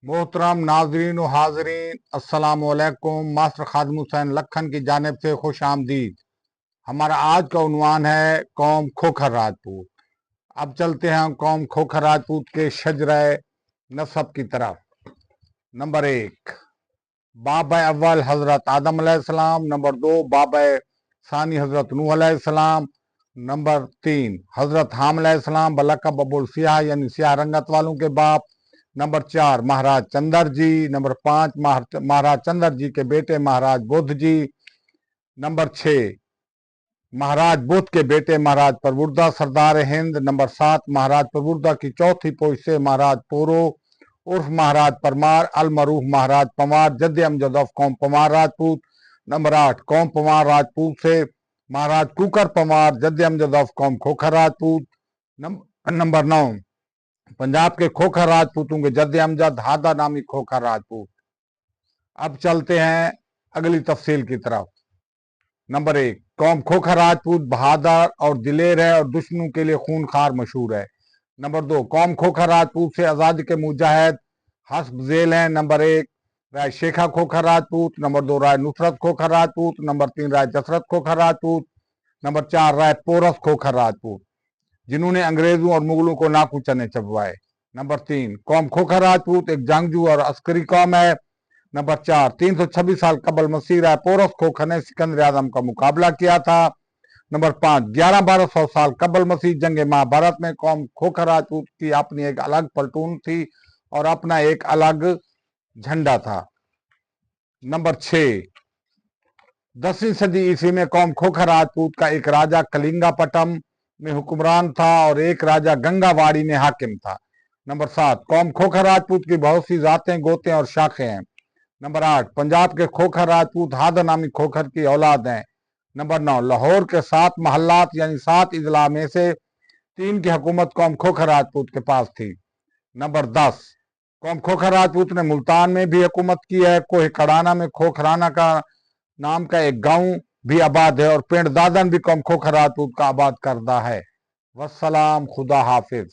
मोहतरम नाजरीन व हाजरीन, अस्सलाम वालेकुम। मास्टर खादिम हुसैन लखन की जानिब से खुश आमदीद। हमारा आज का उन्वान है कौम खोखर राजपूत। अब चलते हैं कौम खोखर राजपूत के शजरा नसब की तरफ। नंबर 1, बाब अव्वल हजरत आदम अलैहिस्सलाम। नंबर 2, बाब सानी हजरत नूह अलैहिस्सलाम। नंबर 3, हजरत हाम अलैहिस्सलाम बलकब अबुल सियाह यानी सियाह रंगत वालों के बाप। नंबर 4, महाराज चंदर जी। नंबर 5, महाराज चंदर जी के बेटे महाराज बुद्ध जी। नंबर 6, महाराज बुद्ध के बेटे महाराज परवुर्दा सरदार हिंद। नंबर 7, महाराज परवुर्दा की चौथी पोश से महाराज पोरो उर्फ महाराज परमार अल मरूफ महाराज पमार जद्द अमजद ऑफ कौम पमार राजपूत। नंबर 8, कौम पमार राजपूत से महाराज कुकर पमार जद्द अमजद ऑफ कौम खोखर राजपूत। नंबर 9, पंजाब के खोखर राजपूतों के जद्द अमजद हादा नामी खोखर राजपूत। अब चलते हैं अगली तफसील की तरफ। नंबर 1, कौम खोखर राजपूत बहादुर और दिलेर है और दुश्मनों के लिए खूनखार मशहूर है। नंबर 2, कौम खोखर राजपूत से आज़ादी के मुजाहिद हस्ब झेल हैं। नंबर 1, राय शेखा खोखर राजपूत। नंबर 2, राय नुसरत खोखर राजपूत। नंबर 3, राय जसरत खोखर राजपूत। नंबर 4, राय पोरस खोखर राजपूत, जिन्होंने अंग्रेजों और मुगलों को नाकू चने चबवाए। नंबर 3, कौम खोखर राजपूत एक जंगजू और अस्करी कौम है। नंबर 4, 326 साल कबल मसीह राय पोरस खोखर ने सिकंदर आजम का मुकाबला किया था। नंबर 5, 1100-1200 साल कबल मसीह जंग महाभारत में कौम खोखर राजपूत की अपनी एक अलग पलटून थी और अपना एक अलग झंडा था। नंबर 6, 10वीं सदी ईस्वी में कौम खोखर राजपूत का एक राजा कलिंगापटम में हुक्मरान था और एक राजा गंगावाड़ी में हाकिम था। नंबर 7, कौम खोखर राजपूत की बहुत सी जातें गोतें और शाखें हैं। नंबर 8, पंजाब के खोखर राजपूत हादा नामी खोखर की औलाद हैं। नंबर 9, लाहौर के 7 महल्लात यानी 7 इजला में से 3 की हुकूमत कौम खोखर राजपूत के पास थी। नंबर 10, कौम खोखर राजपूत ने मुल्तान में भी हुकूमत की है। कोह कड़ाना में खोखराना का नाम का एक गांव भी आबाद है और पिंड दादन भी कौम खोखर राजपूत का आबाद करदा है। वस्सलाम, खुदा हाफिज।